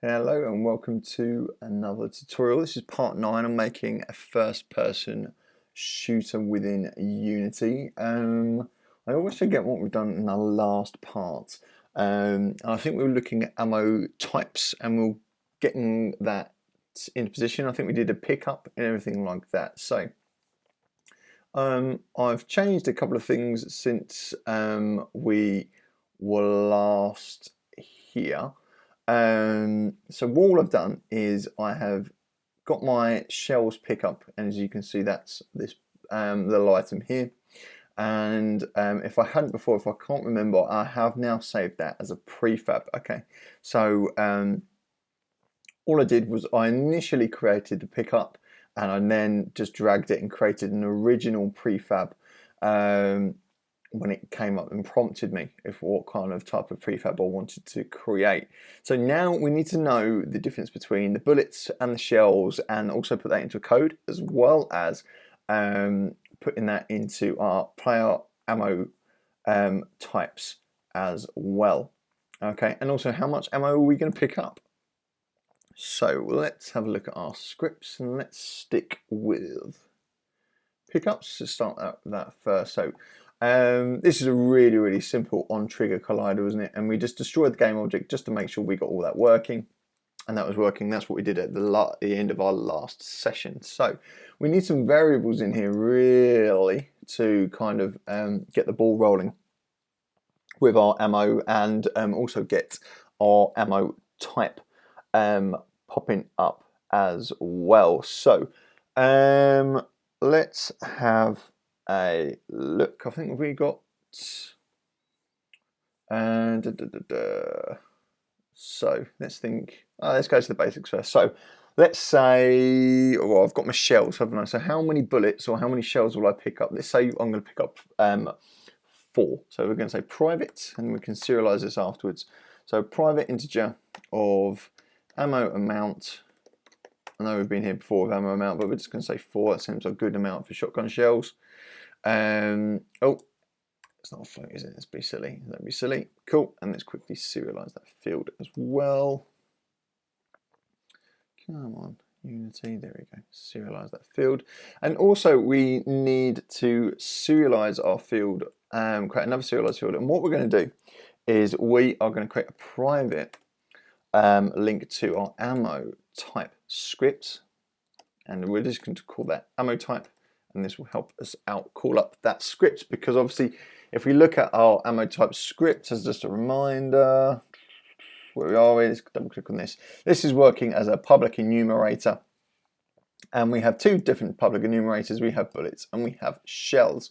Hello and welcome to another tutorial. This is part 9 on making a first-person shooter within Unity. I always forget what we've done in the last part. I think we were looking at ammo types and we're getting that into position. I think we did a pickup and everything like that. So I've changed a couple of things since we were last here. So all I've done is I have got my shells pickup, and as you can see, that's this little item here. And if I hadn't before, if I can't remember, I have now saved that as a prefab. Okay, so all I did was I initially created the pickup, and I then just dragged it and created an original prefab. When it came up and prompted me if what kind of type of prefab I wanted to create. So now we need to know the difference between the bullets and the shells, and also put that into a code, as well as putting that into our player ammo types as well. Okay, and also how much ammo are we going to pick up? So let's have a look at our scripts and let's stick with pickups to start that first. So this is a really simple on trigger collider, isn't it? And we just destroyed the game object just to make sure we got all that working, and that was working. That's what we did at the end of our last session. So we need some variables in here really to kind of get the ball rolling with our ammo, and also get our ammo type popping up as well. So let's have a look. I think we got so let's think. Let's go to the basics first. So let's say, well, I've got my shells, haven't I? So how many bullets or how many shells will I pick up? Let's say I'm going to pick up 4. So we're going to say private, and we can serialize this afterwards. So private integer of ammo amount. I know we've been here before with ammo amount, but we're just going to say 4. That seems a good amount for shotgun shells. Oh, it's not a float, is it? Let's be silly. That'd be silly. Cool. And let's quickly serialize that field as well. Come on, Unity. There we go. Serialize that field. And also, we need to serialize our field. Create another serialized field. And what we're going to do is we are going to create a private link to our ammo type script, and we're just going to call that ammo type, and this will help us out call up that script, because obviously if we look at our ammo type script as just a reminder, where we are, let's double click on this. This is working as a public enumerator, and we have 2 different public enumerators. We have bullets and we have shells.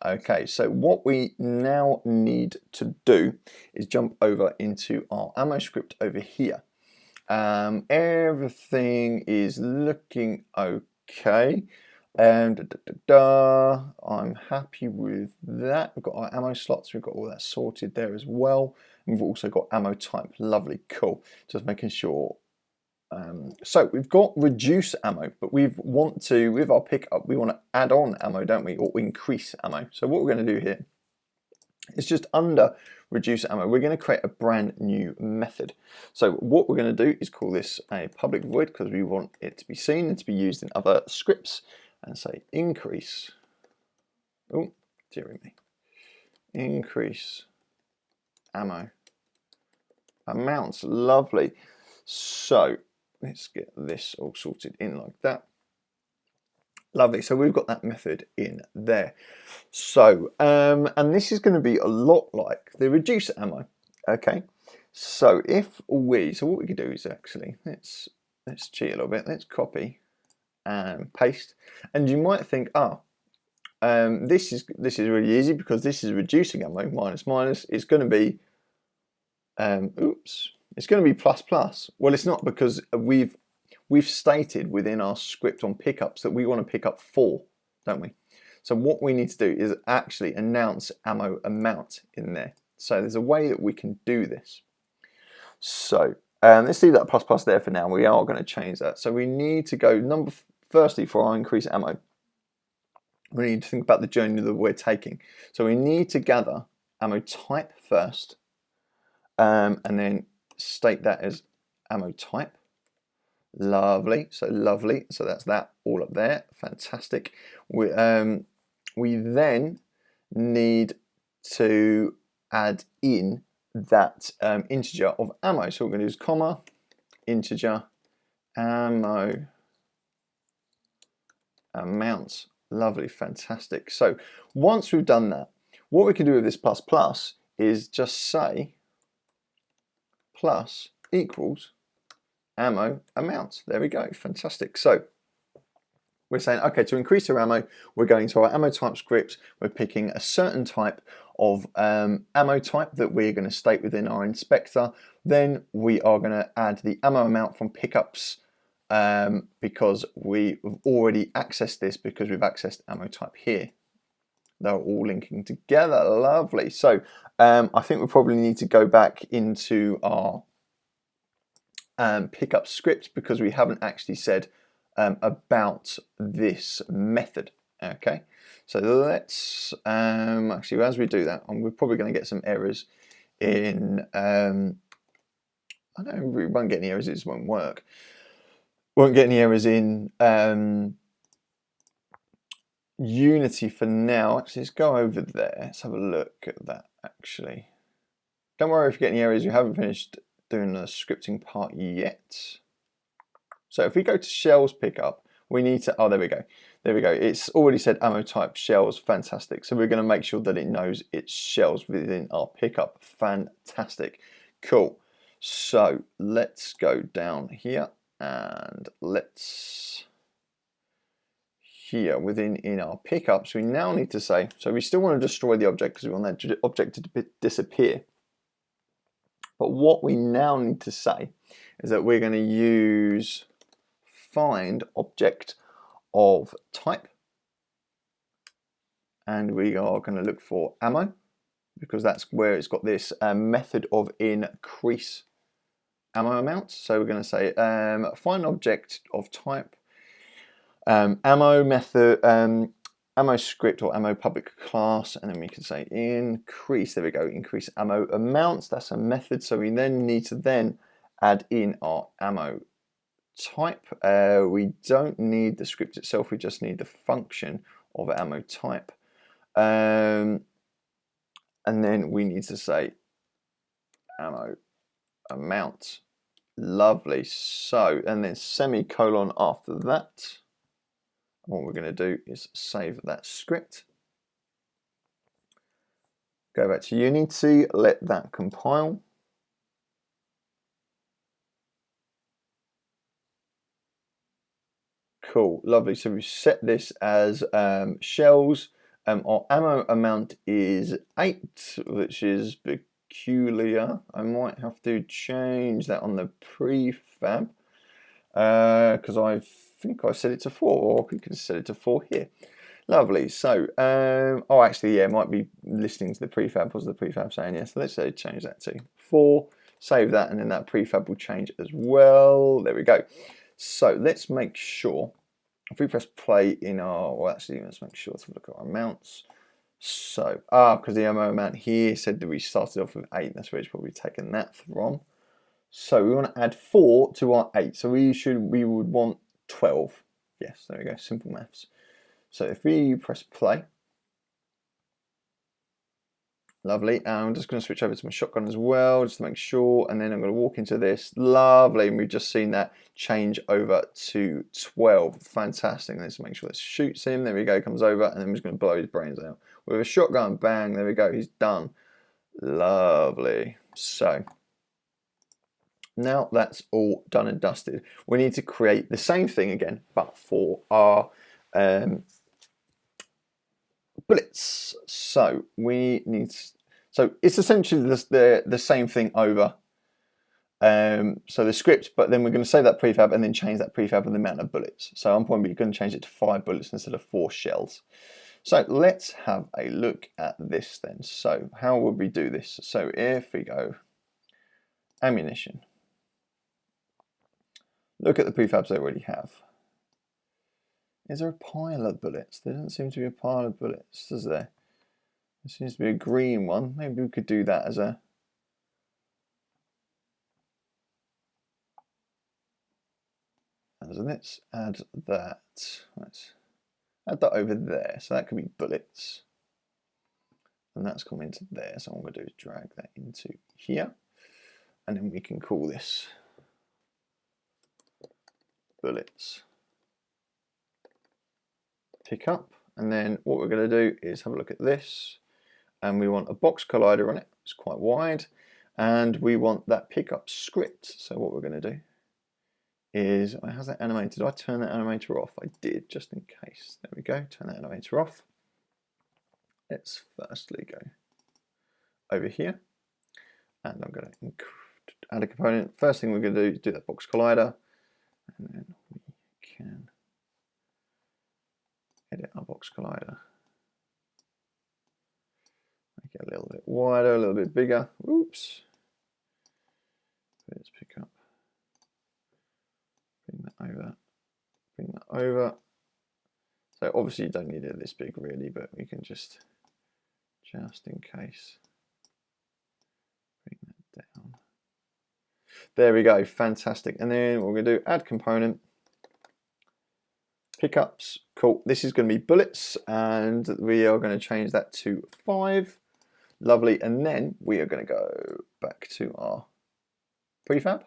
Okay, so what we now need to do is jump over into our ammo script over here. Everything is looking okay, and I'm happy with that. We've got our ammo slots, we've got all that sorted there as well. And we've also got ammo type. Lovely, cool. Just making sure. So we've got reduce ammo, but we want to, with our pickup, we want to add on ammo, don't we, or increase ammo. So what we're going to do here is just under reduce ammo, we're going to create a brand new method. So what we're going to do is call this a public void, because we want it to be seen and to be used in other scripts, and say increase. Oh, dearie me. Increase ammo amounts. Lovely. So let's get this all sorted in like that. Lovely. So we've got that method in there. So and this is going to be a lot like the reduce ammo. Okay. So what we could do is actually let's cheat a little bit. Let's copy and paste. And you might think, this is really easy, because this is reducing ammo minus minus. It's going to be it's going to be plus plus. Well, it's not, because we've stated within our script on pickups that we want to pick up 4, don't we? So what we need to do is actually announce ammo amount in there. So there's a way that we can do this. So let's leave that plus plus there for now. We are going to change that. So we need to go firstly, for our increased ammo, we need to think about the journey that we're taking. So we need to gather ammo type first, and then state that as ammo type. Lovely, so lovely. So that's that all up there. Fantastic. We then need to add in that integer of ammo. So what we're going to do is comma, integer, ammo, amounts. Lovely, fantastic. So once we've done that, what we can do with this plus plus is just say plus equals ammo amount. There we go, fantastic. So we're saying, okay, to increase our ammo, we're going to our ammo type script, we're picking a certain type of ammo type that we're going to state within our inspector. Then we are going to add the ammo amount from pickups because we've already accessed this because we've accessed ammo type here. They're all linking together, lovely. So I think we probably need to go back into our pickup script because we haven't actually said about this method. Okay, so let's actually, as we do that, we're probably going to get some errors in I don't know, we won't get any errors, it just won't work. Won't get any errors in Unity for now. Actually, let's go over there. Let's have a look at that actually. Don't worry if you get any errors, you haven't finished doing the scripting part yet. So if we go to shells pickup, we need to, oh, there we go. There we go. It's already said ammo type shells, fantastic. So we're going to make sure that it knows it's shells within our pickup, fantastic. Cool. So let's go down here and let's here within in our pickups, we now need to say, so we still want to destroy the object because we want that object to disappear. But what we now need to say is that we're going to use find object of type, and we are going to look for ammo because that's where it's got this method of increase ammo amount. So we're going to say find object of type ammo method ammo script or ammo public class, and then we can say increase. There we go, increase ammo amounts. That's a method. So we then need to then add in our ammo type. We don't need the script itself, we just need the function of ammo type, and then we need to say ammo amount. Lovely. So, and then semicolon after that. What we're going to do is save that script, go back to Unity, let that compile. Cool, lovely. So we set this as shells. Our ammo amount is 8, which is peculiar. I might have to change that on the prefab because I think I set it to 4, or we can set it to 4 here. Lovely. So, oh, actually, yeah, it might be listening to the prefab. Was the prefab saying yes? So let's say change that to 4. Save that, and then that prefab will change as well. There we go. So let's make sure. If we press play in our, well, actually, let's make sure. Let's look at our amounts. So, because the ammo amount here said that we started off with 8. That's where it's probably taken that from. So we want to add 4 to our 8. So we would want 12. Yes, there we go. Simple maths. So if we press play, lovely. And I'm just going to switch over to my shotgun as well, just to make sure. And then I'm going to walk into this. Lovely. And we've just seen that change over to 12. Fantastic. Let's make sure this shoots him. There we go. Comes over, and then we're just going to blow his brains out with a shotgun. Bang. There we go. He's done. Lovely. So now that's all done and dusted. We need to create the same thing again, but for our bullets. So we need, so it's essentially the same thing over. So the script, but then we're going to save that prefab and then change that prefab with the amount of bullets. So on point, we're going to change it to 5 bullets instead of 4 shells. So let's have a look at this then. So how would we do this? So if we go ammunition, look at the prefabs they already have. Is there a pile of bullets? There doesn't seem to be a pile of bullets, does there? There seems to be a green one. Maybe we could do that as a... So let's add that. Let's add that over there. So that could be bullets. And that's come into there. So what I'm going to do is drag that into here. And then we can call this bullets pick up. And then what we're going to do is have a look at this. And we want a box collider on it. It's quite wide. And we want that pickup script. So what we're going to do is, how's that animated? Did I turn that animator off? I did, just in case. There we go, turn that animator off. Let's firstly go over here. And I'm going to add a component. First thing we're going to do is do that box collider. And then we can edit our box collider. Make it a little bit wider, a little bit bigger. Oops. Let's pick up. Bring that over. Bring that over. So obviously you don't need it this big really, but we can just in case. Bring that down. There we go, fantastic. And then what we're going to do, add component. Pickups, cool. This is going to be bullets, and we are going to change that to 5. Lovely. And then we are going to go back to our prefab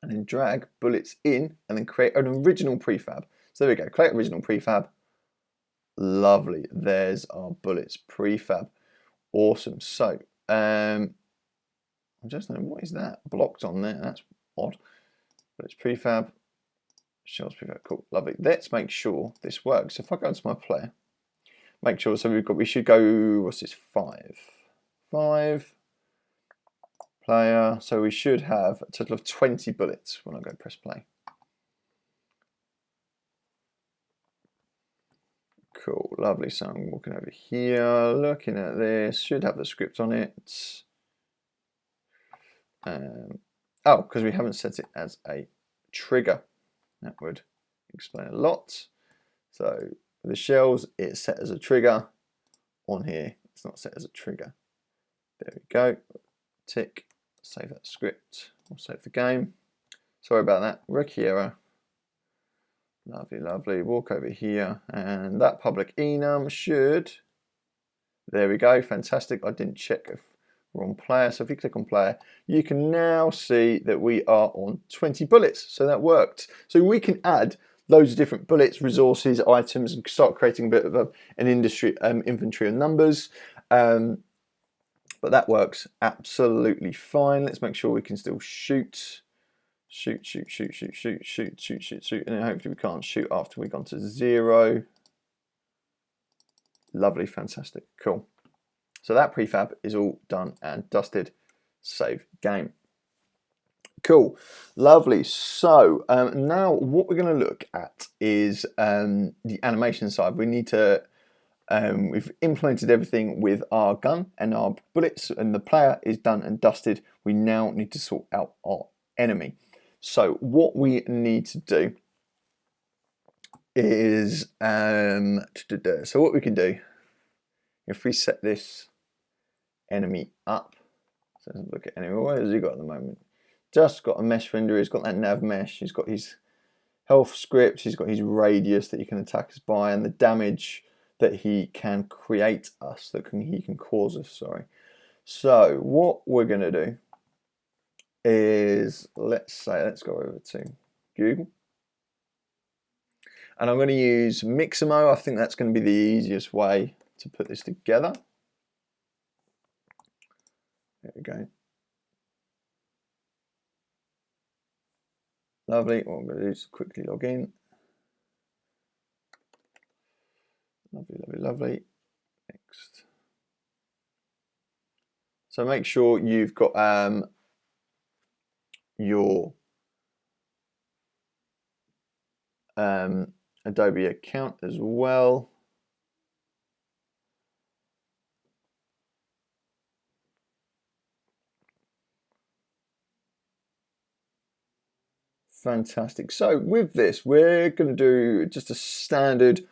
and then drag bullets in and then create an original prefab. So there we go, create original prefab. Lovely. There's our bullets prefab. Awesome. So I'm just thinking, what is that blocked on there? That's odd. Bullets prefab. Shells prefab. Cool. Lovely. Let's make sure this works. So if I go into my player, make sure, so we should go, what's this, 5 player, so we should have a total of 20 bullets when I go press play. Cool, lovely. So I'm walking over here, looking at this, should have the script on it. Oh, because we haven't set it as a trigger. That would explain a lot. So for the shells, it's set as a trigger. On here, it's not set as a trigger. There we go. Tick. Save that script. We'll save the game. Sorry about that. Rookie error. Lovely, lovely. Walk over here, and that public enum should. There we go. Fantastic. I didn't check if we're on player. So if you click on player, you can now see that we are on 20 bullets. So that worked. So we can add loads of different bullets, resources, items, and start creating a bit of an industry inventory of numbers. But that works absolutely fine. Let's make sure we can still shoot. Shoot, shoot, shoot, shoot, shoot, shoot, shoot, shoot, shoot. And then hopefully we can't shoot after we've gone to 0. Lovely, fantastic, cool. So that prefab is all done and dusted. Save game. Cool, lovely. So now what we're going to look at is the animation side. We need to, we've implemented everything with our gun and our bullets, and the player is done and dusted. We now need to sort out our enemy. So what we need to do is, so what we can do, if we set this enemy up, so let's look at enemy, what has he got at the moment? Just got a mesh renderer, he's got that nav mesh, he's got his health script, he's got his radius that he can attack us by, and the damage that he can create us, he can cause us, sorry. So what we're going to do is, let's go over to Google. And I'm going to use Mixamo. I think that's going to be the easiest way to put this together. There we go. Lovely. What I'm going to do is quickly log in. Lovely, lovely, lovely. Next. So make sure you've got your Adobe account as well. Fantastic. So with this, we're going to do just a standard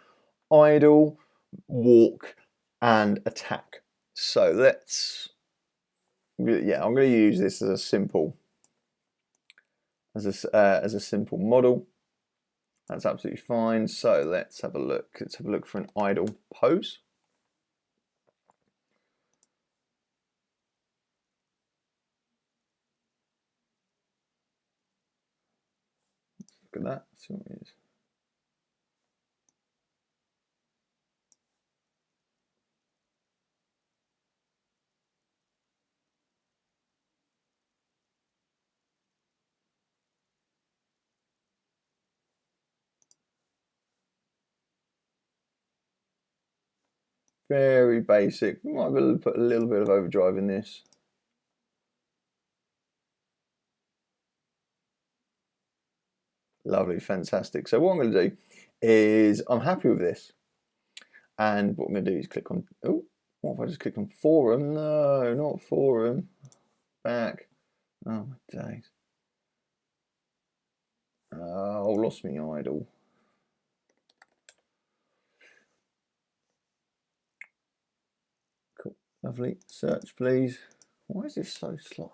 idle, walk, and attack. So let's, yeah, I'm going to use this as a simple as a simple model. That's absolutely fine. So let's have a look. Let's have a look for an idle pose. Look at that. See what it is. Very basic. We might be able to put a little bit of overdrive in this. Lovely, fantastic. So what I'm going to do is I'm happy with this. And what I'm going to do is click on, oh, what if I just click on forum? No, not forum. Back. Oh, my days. Oh, lost me idle. Cool, lovely. Search, please. Why is this so slow?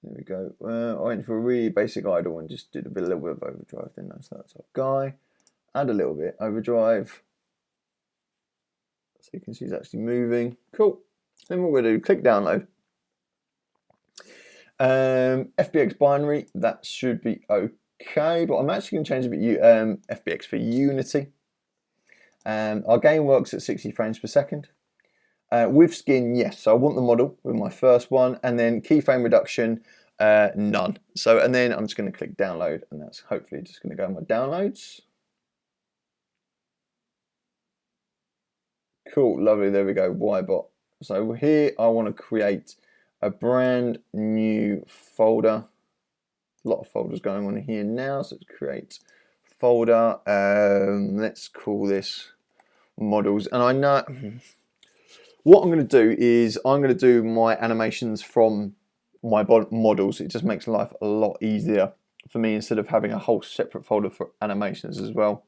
There we go. I went for a really basic idle and just did a little bit of overdrive, didn't I? So that's our guy. Add a little bit overdrive. So you can see it's actually moving. Cool. Then what we're going to do, click download. FBX binary, that should be okay, but I'm actually going to change a bit FBX for Unity. Our game works at 60 frames per second. With skin, yes, so I want the model with my first one, and then keyframe reduction, none. So, and then I'm just going to click download, and that's hopefully just going to go in my downloads. Cool, lovely, there we go, Ybot. So here I want to create a brand new folder. A lot of folders going on here now, so let's create folder. Let's call this models, and I know what I'm going to do is I'm going to do my animations from my models. It just makes life a lot easier for me instead of having a whole separate folder for animations as well.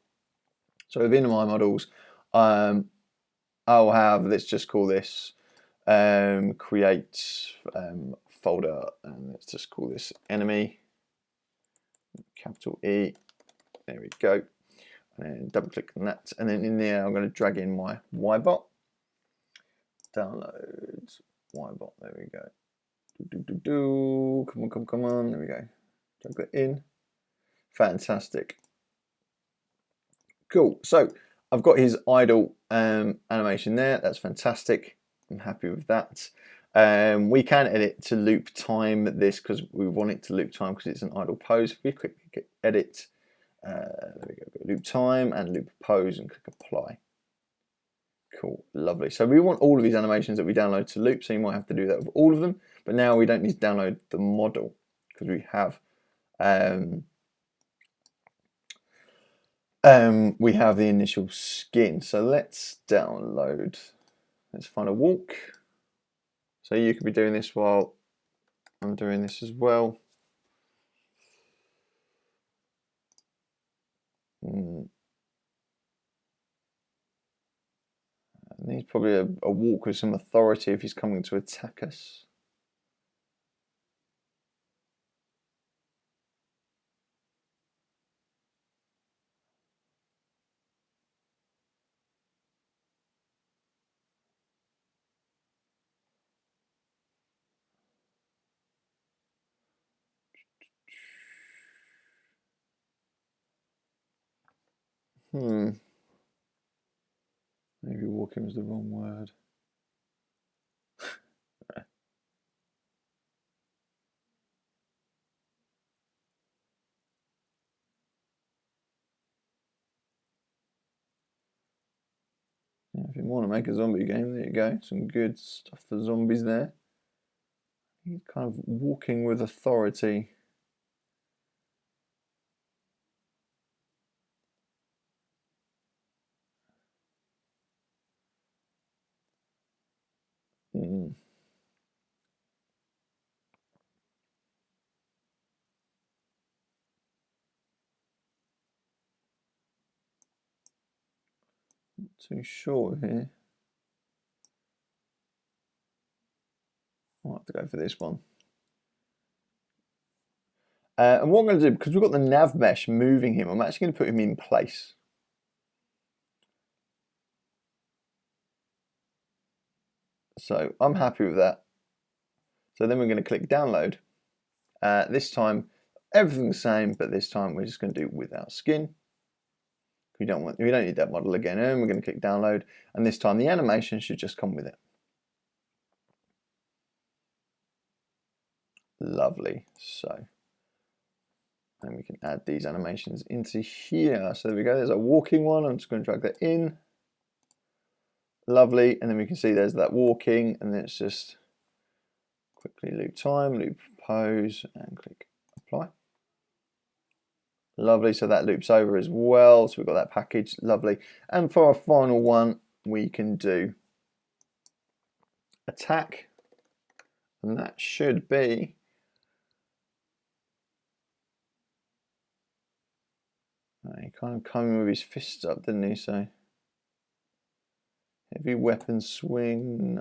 So within my models, I'll have, let's just call this create folder, and let's just call this enemy, capital E. There we go. And then double click on that, and then in there I'm going to drag in my Ybot. Download Ybot. There we go. Come on. There we go. Drag that in. Fantastic. Cool. So I've got his idle animation there. That's fantastic. I'm happy with that. We can edit to loop time this because we want it to loop time because it's an idle pose. If we quickly edit, there we go. Loop time and loop pose and click apply. Cool, lovely. So we want all of these animations that we download to loop, so you might have to do that with all of them, but now we don't need to download the model because we have the initial skin. So let's download, let's find a walk. So you could be doing this while I'm doing this as well. Needs probably a walk with some authority if he's coming to attack us. Maybe walking was the wrong word. If you want to make a zombie game, there you go. Some good stuff for zombies there. He's kind of walking with authority. Not too sure here. I'll have to go for this one. And what I'm going to do, because we've got the nav mesh moving him, I'm actually going to put him in place. So I'm happy with that. So then we're going to click download. This time everything's the same, but this time we're just going to do without skin. We don't need that model again, and we're going to click download, and this time the animation should just come with it. Lovely. So, and we can add these animations into here. So there we go. There's a walking one. I'm just going to drag that in. Lovely, and then we can see there's that walking, and then it's just quickly loop time, loop pose, and click apply. Lovely, so that loops over as well. So we've got that package, lovely. And for our final one, we can do attack, and that should be he kind of came with his fists up, didn't he? So heavy weapon swing,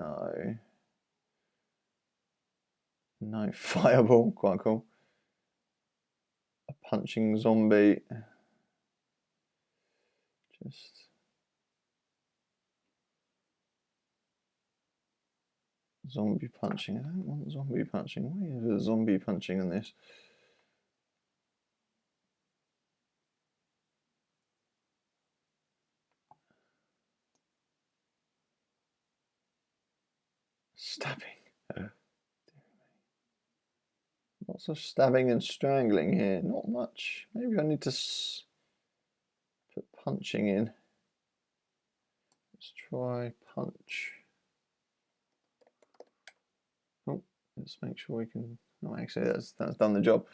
no fireball, quite cool. A punching zombie, just zombie punching. I don't want zombie punching. Why is there zombie punching in this? Stabbing. Lots of stabbing and strangling here. Not much. Maybe I need to put punching in. Let's try punch. Oh, let's make sure we can. Oh, actually, that's done the job.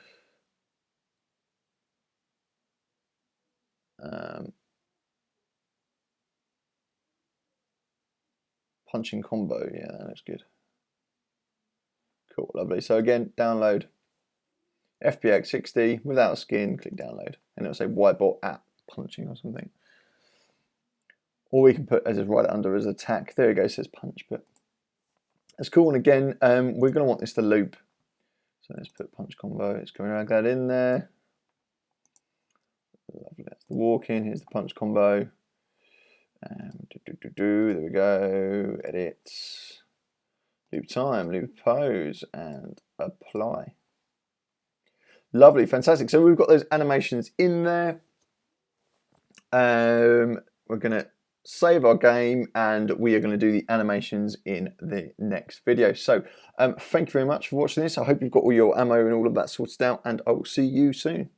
Punching combo. Yeah, that looks good. Cool, lovely. So again, download. FBX 60 without skin, click download, and it'll say whiteboard app punching or something. Or we can put as right under as attack. There you go, it says punch, but that's cool. And again, we're going to want this to loop. So let's put punch combo. It's going to drag that in there. Lovely. That's the walk in. Here's the punch combo. There we go. Edit. Loop time, loop pose, and apply. Lovely, fantastic. So we've got those animations in there. We're going to save our game, and we are going to do the animations in the next video. So thank you very much for watching this. I hope you've got all your ammo and all of that sorted out, and I will see you soon.